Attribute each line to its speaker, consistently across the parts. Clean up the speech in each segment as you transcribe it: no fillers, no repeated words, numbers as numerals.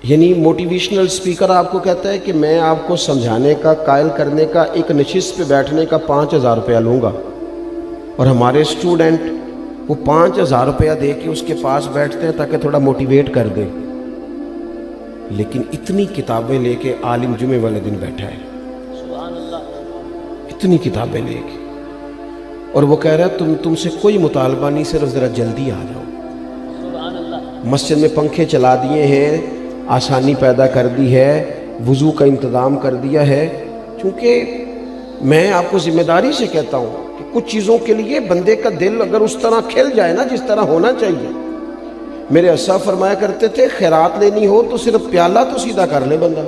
Speaker 1: یعنی motivational speaker آپ کو کہتا ہے کہ میں آپ کو سمجھانے کا، قائل کرنے کا، ایک نشست پہ بیٹھنے کا 5,000 روپیہ لوں گا، اور ہمارے اسٹوڈنٹ وہ 5,000 روپیہ دے کے اس کے پاس بیٹھتے ہیں تاکہ تھوڑا موٹیویٹ کر دے، لیکن اتنی کتابیں لے کے عالم جمعے والے دن بیٹھا ہے، اتنی کتابیں لے کے، اور وہ کہہ رہا ہے تم سے کوئی مطالبہ نہیں، صرف ذرا جلدی آ جاؤ۔ مسجد میں پنکھے چلا دیے ہیں، آسانی پیدا کر دی ہے، وضو کا انتظام کر دیا ہے، چونکہ میں آپ کو ذمہ داری سے کہتا ہوں کہ کچھ چیزوں کے لیے بندے کا دل اگر اس طرح کھل جائے نا جس طرح ہونا چاہیے۔ میرے اسا فرمایا کرتے تھے خیرات لینی ہو تو صرف پیالہ تو سیدھا کر لے بندہ،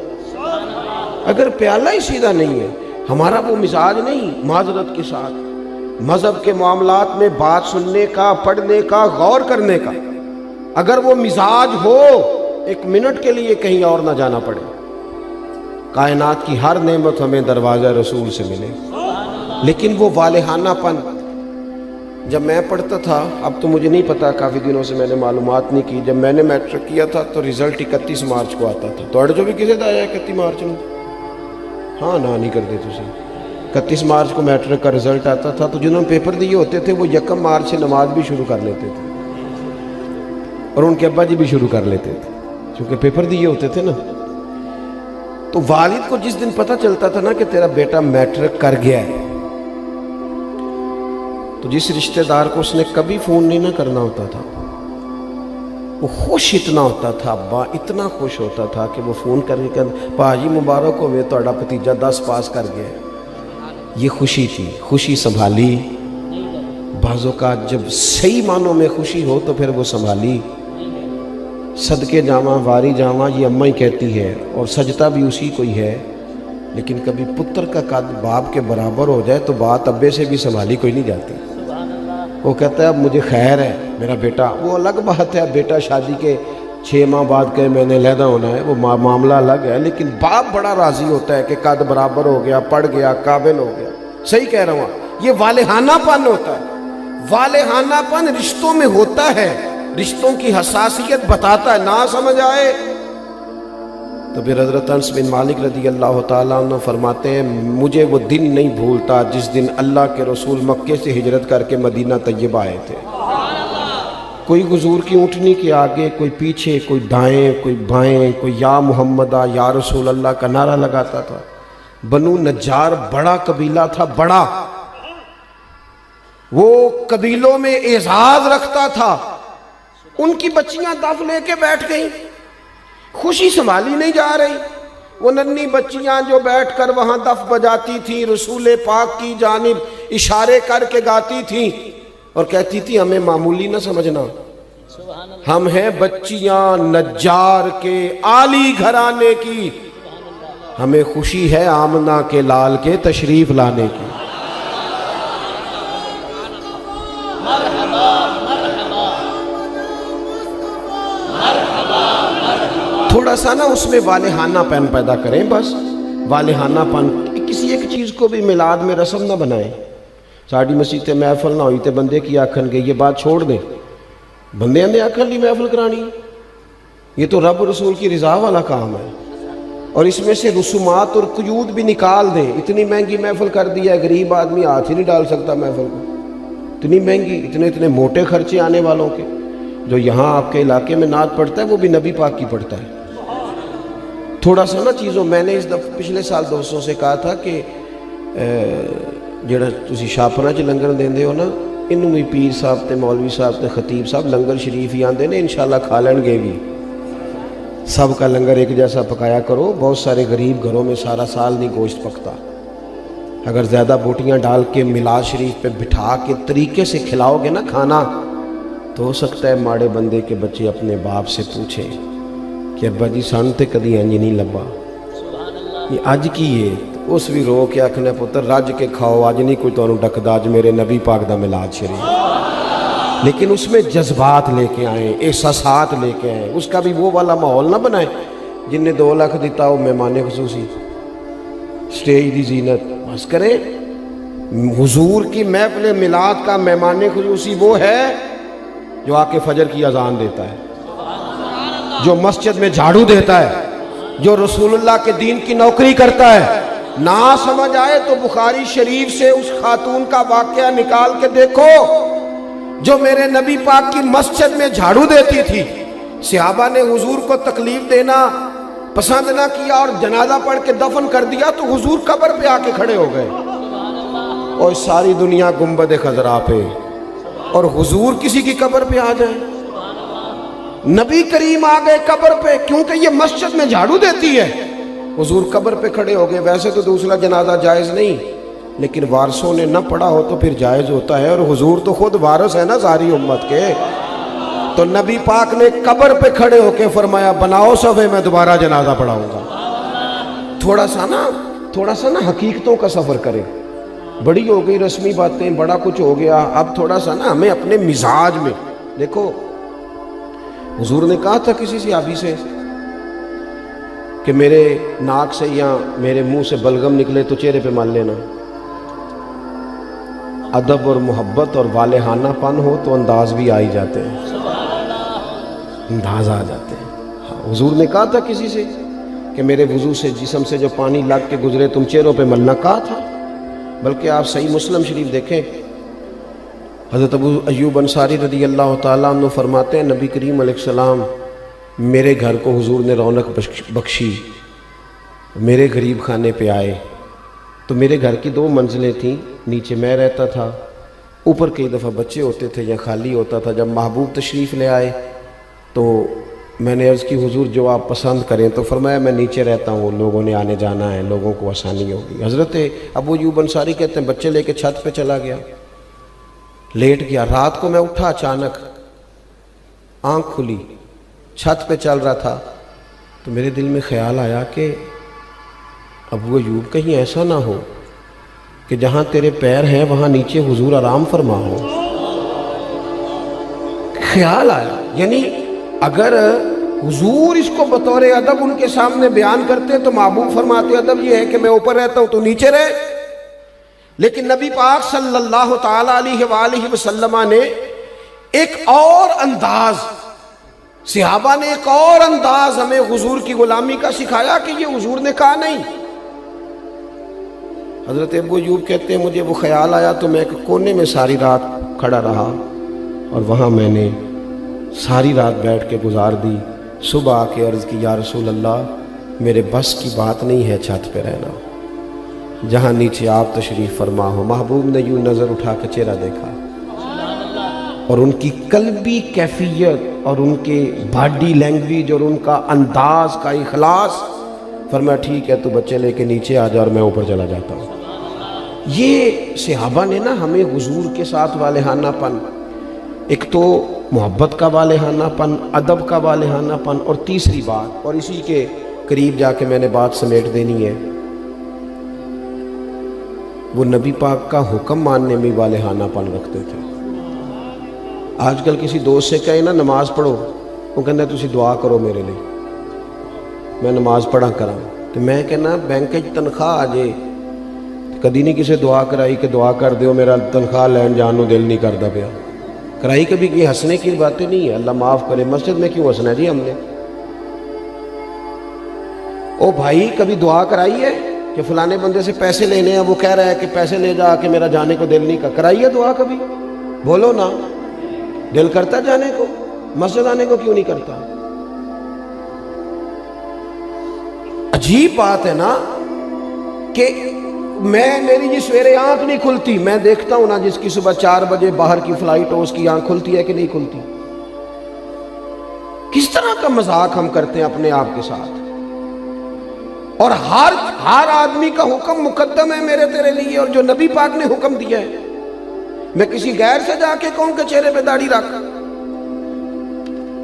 Speaker 1: اگر پیالہ ہی سیدھا نہیں ہے، ہمارا وہ مزاج نہیں، معذرت کے ساتھ مذہب کے معاملات میں بات سننے کا، پڑھنے کا، غور کرنے کا، اگر وہ مزاج ہو ایک منٹ کے لیے کہیں اور نہ جانا پڑے، کائنات کی ہر نعمت ہمیں دروازہ رسول سے ملے۔ لیکن وہ والہانہ پن، جب میں پڑھتا تھا، اب تو مجھے نہیں پتا، کافی دنوں سے میں نے معلومات نہیں کی، جب میں نے میٹرک کیا تھا تو رزلٹ 31 مارچ کو آتا تھا، تو جو بھی کسی دا آیا 31 مارچ میں، ہاں نہ نہیں کرتے تھی، 31 مارچ کو میٹرک کا رزلٹ آتا تھا، تو جنہوں نے پیپر دیے ہوتے تھے وہ 1 مارچ سے نماز بھی شروع کر لیتے تھے، اور ان کے ابا جی بھی شروع کر لیتے تھے کیونکہ پیپر دیے ہوتے تھے نا۔ تو والد کو جس دن پتہ چلتا تھا نا کہ تیرا بیٹا میٹرک کر گیا ہے، تو جس رشتہ دار کو اس نے کبھی فون نہیں نہ کرنا ہوتا تھا، وہ خوش اتنا ہوتا تھا، ابا اتنا خوش ہوتا تھا کہ وہ فون کر کے کہتا پاجی مبارک ہوئے تہاڈا بھتیجا 10 پاس کر گیا ہے۔ یہ خوشی تھی، خوشی سنبھالی، بعض اوقات جب صحیح معنوں میں خوشی ہو تو پھر وہ سنبھالی۔ صدقے جاواں واری جاواں یہ اماں ہی کہتی ہے، اور سجدہ بھی اسی کو ہی ہے، لیکن کبھی پتر کا قد باپ کے برابر ہو جائے تو بات ابے سے بھی سنبھالی کوئی نہیں جاتی۔ وہ کہتا ہے اب مجھے خیر ہے میرا بیٹا، وہ الگ بات ہے، بیٹا شادی کے 6 ماہ بعد کہ میں نے علیحدہ ہونا ہے، وہ معاملہ الگ ہے، لیکن باپ بڑا راضی ہوتا ہے کہ قد برابر ہو گیا، پڑھ گیا، قابل ہو گیا۔ صحیح کہہ رہا ہوں، یہ والہانہ پن ہوتا ہے، والہانہ پن رشتوں میں ہوتا ہے، رشتوں کی حساسیت بتاتا ہے، نہ سمجھ آئے تو پھر حضرت انس بن مالک رضی اللہ تعالیٰ عنہ فرماتے ہیں مجھے وہ دن نہیں بھولتا جس دن اللہ کے رسول مکے سے ہجرت کر کے مدینہ طیبہ آئے تھے۔ کوئی حضور کی اونٹنی کے آگے، کوئی پیچھے، کوئی دائیں، کوئی بائیں، کوئی یا محمدہ یا رسول اللہ کا نعرہ لگاتا تھا۔ بنو نجار بڑا قبیلہ تھا، بڑا، وہ قبیلوں میں اعزاز رکھتا تھا، ان کی بچیاں دف لے کے بیٹھ گئیں، خوشی سنبھالی نہیں جا رہی، وہ ننھی بچیاں جو بیٹھ کر وہاں دف بجاتی تھیں، رسول پاک کی جانب اشارے کر کے گاتی تھیں اور کہتی تھی ہمیں معمولی نہ سمجھنا، ہم ہیں بچیاں نجار کے عالی گھرانے کی، ہمیں خوشی ہے آمنہ کے لال کے تشریف لانے کی۔ تھوڑا سا نا اس میں والہانہ پن پیدا کریں، بس والہانہ پن، کسی ایک چیز کو بھی میلاد میں رسم نہ بنائیں۔ ساڑی مسیح تے محفل نہ ہوئی تے بندے کی آکھن گے، یہ بات چھوڑ دیں، بندے نے آکھن لی محفل کرانی، یہ تو رب رسول کی رضا والا کام ہے، اور اس میں سے رسومات اور قیود بھی نکال دیں۔ اتنی مہنگی محفل کر دیا ہے، غریب آدمی ہاتھ ہی نہیں ڈال سکتا محفل کو، اتنی مہنگی، اتنے موٹے خرچے آنے والوں کے۔ جو یہاں آپ کے علاقے میں نعت پڑھتا ہے وہ بھی نبی پاک کی پڑھتا ہے۔ تھوڑا سا نا چیزوں، میں نے اس دفعہ پچھلے سال دوستوں سے کہا تھا کہ جڑا تسی شاپنا چ لنگر دیندے ہو نا، انہوں بھی پیر صاحب تے مولوی صاحب تے خطیب صاحب لنگر شریف ہی آندے نے، انشاءاللہ کھا لیں گے بھی، سب کا لنگر ایک جیسا پکایا کرو، بہت سارے غریب گھروں میں سارا سال نہیں گوشت پکتا، اگر زیادہ بوٹیاں ڈال کے میلاد شریف پہ بٹھا کے طریقے سے کھلاؤ گے نا کھانا، تو ہو سکتا ہے ماڑے بندے کے بچے اپنے باپ سے پوچھیں کہ ابا جی سان تے کدی انج نہیں لبا، یہ اج کی ہے، اس بھی رو کے آکھنے پتر رج کے کھاؤ، اج نہیں کوئی تانوں ڈکدا، اج میرے نبی پاک دا میلاد شریف، لیکن اس میں جذبات لے کے آئیں، احساسات لے کے آئیں، اس کا بھی وہ والا ماحول نہ بنائیں جن نے 2 لاکھ دیتا ہو مہمان خصوصی، سٹیج دی زینت بس کریں۔ حضور کی محفل میلاد کا مہمان خصوصی وہ ہے جو آ کے فجر کی اذان دیتا ہے، جو مسجد میں جھاڑو دیتا ہے، جو رسول اللہ کے دین کی نوکری کرتا ہے، نہ سمجھ آئے تو بخاری شریف سے اس خاتون کا واقعہ نکال کے دیکھو جو میرے نبی پاک کی مسجد میں جھاڑو دیتی تھی۔ صحابہ نے حضور کو تکلیف دینا پسند نہ کیا اور جنازہ پڑھ کے دفن کر دیا تو حضور قبر پہ آ کے کھڑے ہو گئے، اور ساری دنیا گنبد خضرا پہ، اور حضور کسی کی قبر پہ آ جائے۔ نبی کریم آ گئے قبر پہ کیونکہ یہ مسجد میں جھاڑو دیتی ہے، حضور قبر پہ کھڑے ہو گئے۔ ویسے تو دوسرا جنازہ جائز نہیں، لیکن وارثوں نے نہ پڑھا ہو تو پھر جائز ہوتا ہے، اور حضور تو خود وارث ہے نا ساری امت کے۔ تو نبی پاک نے قبر پہ کھڑے ہو کے فرمایا بناؤ صفے، میں دوبارہ جنازہ پڑھاؤں گا۔ تھوڑا سا نا حقیقتوں کا سفر کریں۔ بڑی ہو گئی رسمی باتیں، بڑا کچھ ہو گیا، اب تھوڑا سا نا ہمیں اپنے مزاج میں دیکھو۔ حضور نے کہا تھا کسی صحابی سے کہ میرے ناک سے یا میرے منہ سے بلغم نکلے تو چہرے پہ مال لینا۔ ادب اور محبت اور والہانہ پن ہو تو انداز بھی آ ہی جاتے ہیں، انداز آ جاتے ہیں۔ حضور نے کہا تھا کسی سے کہ میرے وضو سے جسم سے جو پانی لگ کے گزرے تم چہروں پہ ملنا، کہا تھا۔ بلکہ آپ صحیح مسلم شریف دیکھیں، حضرت ابو ایوب انصاری رضی اللہ تعالیٰ عنہ فرماتے ہیں نبی کریم علیہ السلام میرے گھر کو حضور نے رونق بخشی، میرے غریب خانے پہ آئے تو میرے گھر کی 2 منزلیں تھیں، نیچے میں رہتا تھا، اوپر کئی دفعہ بچے ہوتے تھے یا خالی ہوتا تھا۔ جب محبوب تشریف لے آئے تو میں نے عرض کی حضور جو آپ پسند کریں، تو فرمایا میں نیچے رہتا ہوں، لوگوں نے آنے جانا ہے، لوگوں کو آسانی ہوگی۔ حضرت ابو ایوب انصاری کہتے ہیں بچے لے کے چھت پہ چلا گیا، لیٹ گیا۔ رات کو میں اٹھا، اچانک آنکھ کھلی، چھت پہ چل رہا تھا تو میرے دل میں خیال آیا کہ ابو ایوب کہیں ایسا نہ ہو کہ جہاں تیرے پیر ہیں وہاں نیچے حضور آرام فرما ہو۔ خیال آیا، یعنی اگر حضور اس کو بطور ادب ان کے سامنے بیان کرتے تو محبوب فرماتے ادب یہ ہے کہ میں اوپر رہتا ہوں تو نیچے رہے، لیکن نبی پاک صلی اللہ تعالی علیہ وآلہ وسلم نے ایک اور انداز، صحابہ نے ایک اور انداز ہمیں حضور کی غلامی کا سکھایا کہ یہ حضور نے کہا نہیں۔ حضرت ابو ایوب کہتے ہیں مجھے وہ خیال آیا تو میں ایک کونے میں ساری رات کھڑا رہا، اور وہاں میں نے ساری رات بیٹھ کے گزار دی۔ صبح آ کے عرض کی یا رسول اللہ میرے بس کی بات نہیں ہے چھت پہ رہنا، جہاں نیچے آپ تشریف فرما ہو۔ محبوب نے یوں نظر اٹھا کے چہرہ دیکھا اور ان کی قلبی کیفیت اور ان کے باڈی لینگویج اور ان کا انداز کا اخلاص، فرمایا ٹھیک ہے تو بچے لے کے نیچے آ جا اور میں اوپر چلا جاتا ہوں۔ یہ صحابہ نے نا ہمیں حضور کے ساتھ والہانہ پن، ایک تو محبت کا والہانہ پن، ادب کا والہانہ پن، اور تیسری بات، اور اسی کے قریب جا کے میں نے بات سمیٹ دینی ہے، وہ نبی پاک کا حکم ماننے میں والہانہ پن رکھتے تھے۔ آج کل کسی دوست سے کہے نا نماز پڑھو، وہ کہنا تسی دعا کرو میرے لیے، میں نماز پڑھا کرا، تو میں کہنا بینک تنخواہ آ جائے کدی نہیں کسی دعا کرائی کہ دعا کر دیو میرا تنخواہ لین جان نو دل نہیں کرتا پیا، کرائی کبھی یہ ہنسنے کی باتیں نہیں ہے، اللہ معاف کرے۔ مسجد میں کیوں ہنسنا جی ہم نے؟ او بھائی کبھی دعا کرائی ہے کہ فلانے بندے سے پیسے لینے ہیں، وہ کہہ رہا ہے کہ پیسے لے جا کہ میرا جانے کو دل نہیں کر، کرائی ہے دعا کبھی؟ بولو نا، دل کرتا جانے کو، مسجد آنے کو کیوں نہیں کرتا؟ عجیب بات ہے نا کہ میری جی سویرے آنکھ نہیں کھلتی، میں دیکھتا ہوں نا جس کی صبح 4 بجے باہر کی فلائٹ ہو اس کی آنکھ کھلتی ہے کہ نہیں کھلتی۔ کس طرح کا مذاق ہم کرتے ہیں اپنے آپ کے ساتھ، اور ہر آدمی کا حکم مقدم ہے میرے تیرے لیے، اور جو نبی پاک نے حکم دیا ہے میں کسی غیر سے جا کے کہوں کہ چہرے پہ داڑھی رکھ،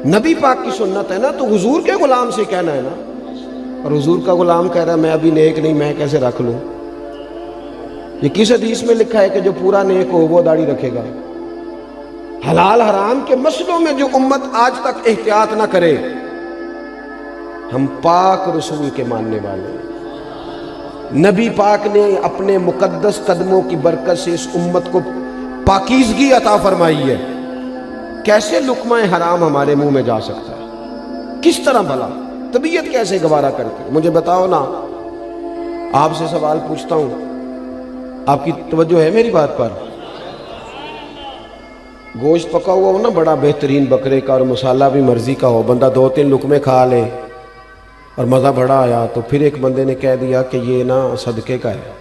Speaker 1: نبی پاک کی سنت ہے نا، تو حضور کے غلام سے کہنا ہے نا، اور حضور کا غلام کہہ رہا ہے میں ابھی نیک نہیں، میں کیسے رکھ لوں؟ یہ کس حدیث میں لکھا ہے کہ جو پورا نیک ہو وہ داڑھی رکھے گا؟ حلال حرام کے مسئلوں میں جو امت آج تک احتیاط نہ کرے، ہم پاک رسول کے ماننے والے ہیں۔ نبی پاک نے اپنے مقدس قدموں کی برکت سے اس امت کو پاکیزگی عطا فرمائی ہے، کیسے لقمہ حرام ہمارے منہ میں جا سکتا ہے؟ کس طرح بھلا؟ طبیعت کیسے گوارا کرتی ہے؟ مجھے بتاؤ نا، آپ سے سوال پوچھتا ہوں، آپ کی توجہ ہے میری بات پر؟ گوشت پکا ہوا ہو نا بڑا بہترین بکرے کا اور مسالہ بھی مرضی کا ہو، بندہ 2-3 لقمے کھا لے اور مزہ بڑا آیا، تو پھر ایک بندے نے کہہ دیا کہ یہ نا صدقے کا ہے،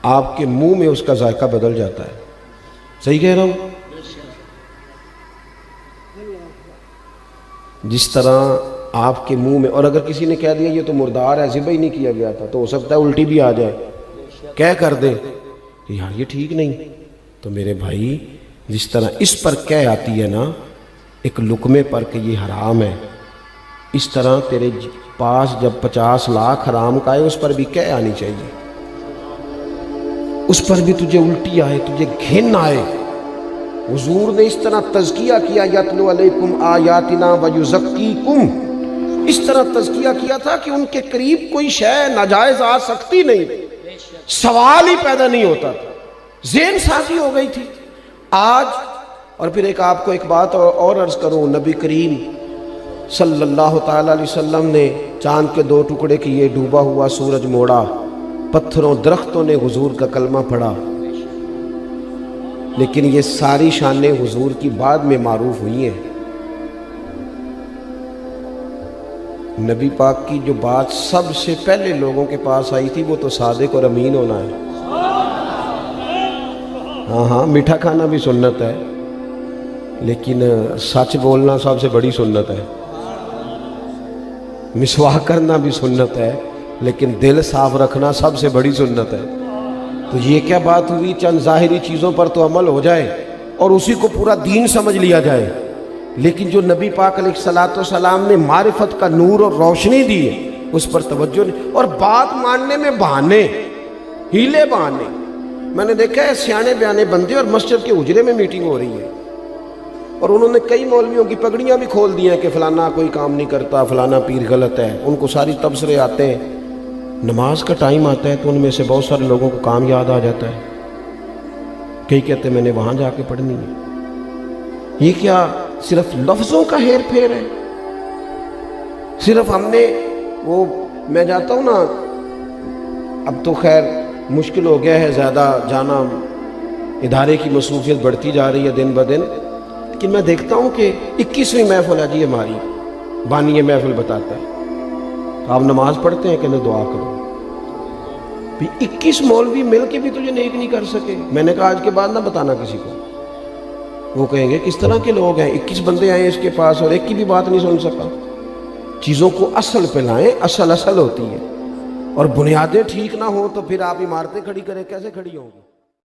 Speaker 1: آپ کے منہ میں اس کا ذائقہ بدل جاتا ہے۔ صحیح کہہ رہا ہوں؟ جس طرح آپ کے منہ میں، اور اگر کسی نے کہہ دیا یہ تو مردار ہے، ذبح ہی نہیں کیا گیا تھا، تو ہو سکتا ہے الٹی بھی آ جائے، کہہ کر دے کہ یار یہ ٹھیک نہیں۔ تو میرے بھائی، جس طرح اس پر کہہ آتی ہے نا ایک لقمے پر کہ یہ حرام ہے، اس طرح تیرے پاس جب 50 لاکھ حرام کا آئے اس پر بھی کہہ آنی چاہیے، اس پر بھی تجھے الٹی آئے، تجھے گھن آئے۔ حضور نے اس طرح تزکیہ کیا، یتلو علیکم آیاتنا ویزکیکم، اس طرح تزکیہ کیا تھا کہ ان کے قریب کوئی شے ناجائز آ سکتی نہیں، سوال ہی پیدا نہیں ہوتا تھا، ذہن سازی ہو گئی تھی۔ آج اور پھر آپ کو ایک بات اور عرض کروں، نبی کریم صلی اللہ تعالی علیہ وسلم نے چاند کے 2 ٹکڑے کیے، ڈوبا ہوا سورج موڑا، پتھروں درختوں نے حضور کا کلمہ پڑھا، لیکن یہ ساری شانیں حضور کی بعد میں معروف ہوئی ہیں۔ نبی پاک کی جو بات سب سے پہلے لوگوں کے پاس آئی تھی وہ تو صادق اور امین ہونا ہے۔ ہاں میٹھا کھانا بھی سنت ہے، لیکن سچ بولنا سب سے بڑی سنت ہے۔ مسواک کرنا بھی سنت ہے، لیکن دل صاف رکھنا سب سے بڑی سنت ہے۔ تو یہ کیا بات ہوئی؟ چند ظاہری چیزوں پر تو عمل ہو جائے اور اسی کو پورا دین سمجھ لیا جائے، لیکن جو نبی پاک علیہ الصلوۃ والسلام نے معرفت کا نور اور روشنی دی ہے اس پر توجہ نہیں، اور بات ماننے میں بہانے، ہیلے بہانے۔ میں نے دیکھا ہے سیانے بیانے بندے اور مسجد کے حجرے میں میٹنگ ہو رہی ہے، اور انہوں نے کئی مولویوں کی پگڑیاں بھی کھول دی ہیں کہ فلانا کوئی کام نہیں کرتا، فلانا پیر غلط ہے، ان کو ساری تبصرے آتے ہیں۔ نماز کا ٹائم آتا ہے تو ان میں سے بہت سارے لوگوں کو کام یاد آ جاتا ہے، کئی کہتے ہیں میں نے وہاں جا کے پڑھنی ہے۔ یہ کیا صرف لفظوں کا ہیر پھیر ہے؟ صرف ہم نے وہ، میں جاتا ہوں نا، اب تو خیر مشکل ہو گیا ہے زیادہ جانا، ادارے کی مصروفیت بڑھتی جا رہی ہے دن بدن، لیکن میں دیکھتا ہوں کہ 21ویں محفل ہے جی ہماری، بانی محفل بتاتا ہے آپ نماز پڑھتے ہیں کہ نہ دعا کرو۔ 21 مولوی مل کے بھی تجھے نیک نہیں کر سکے۔ میں نے کہا آج کے بعد نہ بتانا کسی کو، وہ کہیں گے کس طرح کے لوگ ہیں، 21 بندے آئے اس کے پاس اور ایک کی بھی بات نہیں سن سکا۔ چیزوں کو اصل پہ لائیں، اصل ہوتی ہے، اور بنیادیں ٹھیک نہ ہو تو پھر آپ عمارتیں کھڑی کریں، کیسے کھڑی ہوں گی؟